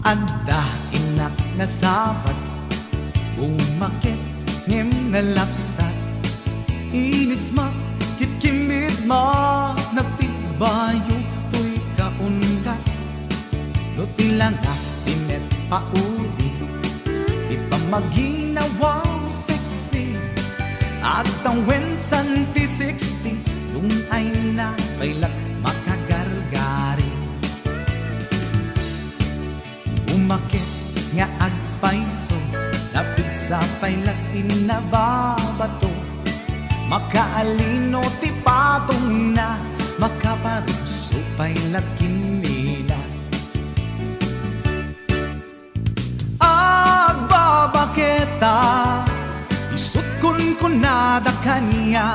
Anda inak na sabat, umakit ngem na lapsat. Inis ma, kitkimit ma, nagtibayo tuy kaundat. Duti lang ka, tinet paudi, di pa maginawang sexy. At ang wensan ti 60, yung ay na bailat makagargari. Umakit nga agpaiso, napig sa pailat inababato. Makaalino ti patong na, makaparuso pailat kinila. Agbabaketa, isut kun kunada kanya.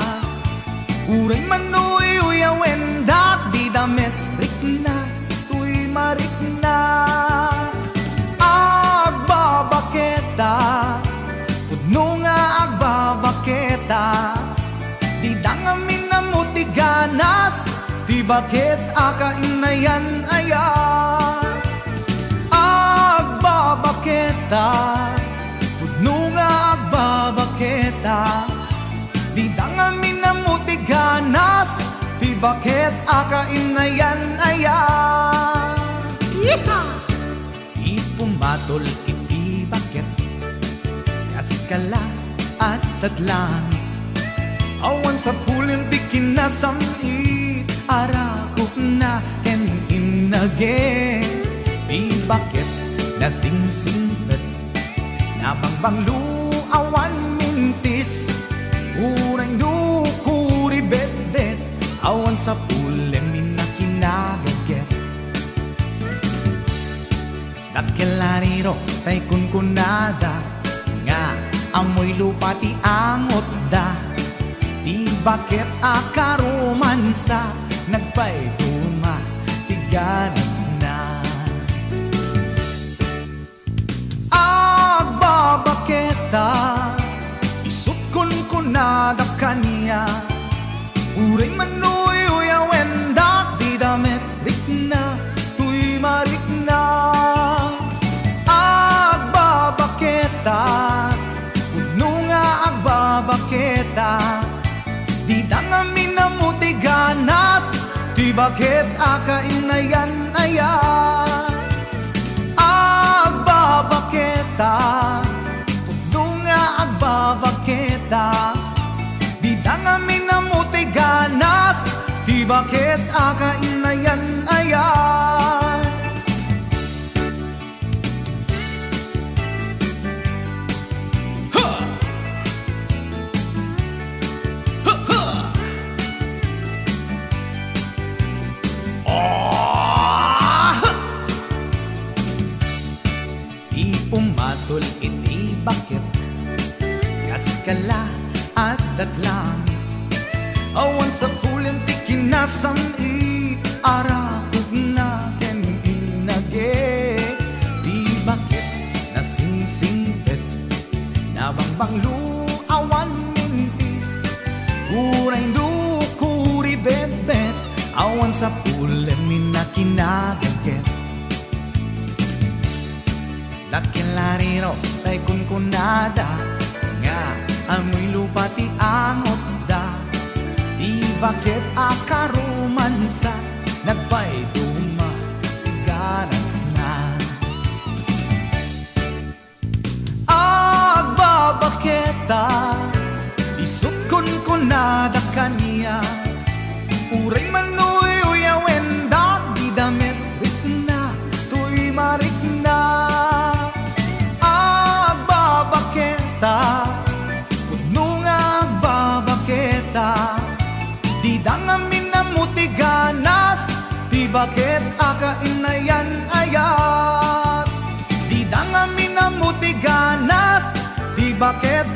Uray manoy uyawenda, di damit rikna, tuy marikna. Agbabaketa, pudno nga agbabaketa. Di dangamin na mutiganas, di bakit akainayan aya. Agbabaketa, pudno nga agbabaketa. Di dangamin na mutiganas, di bakit akainayan aya. Yeehaw! Ipumatol iti bakit, kaskala at tatlangit. Awan sa pulim di kinasamit, arakok na ken inage. Di bakit nasingsingpet, nabangbanglu awan mintis. Urang dukuri bet-bet, awan sa pulim minakinagaget. Dakelariro tay kunkunada, nga amoy lupa ti angot da. Di bakit akaromansa, nagpayduma, tiganas na. Agbabaketa, isut kun kunada kanya. Uray manoy uyawenda, di damit rikna, tuy marikna. Agbabaketa, pudno nga agbabaketa. Di dangamin na mutiganas, di bakit akainayan aya. Agbabaketa, pudno nga agbabaketa. Di dangamin na mutiganas, di bakit akainayan aya. Pumatol iti bakit, kaskala at datlangit. Awan sa pulim ti kinasamit, arakog na ken inage. Di bakit nasingsingpet, nabangbanglu awan mintis. Uray dukuri bet-bet, awan sa pulim minakinagaget. Dakelariro tay kunkunada, nga amoy lupa ti angot da. Di bakit akaromansa, nagpayduma, tiganas na. Agbabaketa, isut kun kunada kanya. Uray manoy uyawenda, di damit rikna, tuy marikna. Pudno nga agbabaketa, di dangamin na mutiganas, di bakit akainayan ayat. Di dangamin na mutiganas, di bakit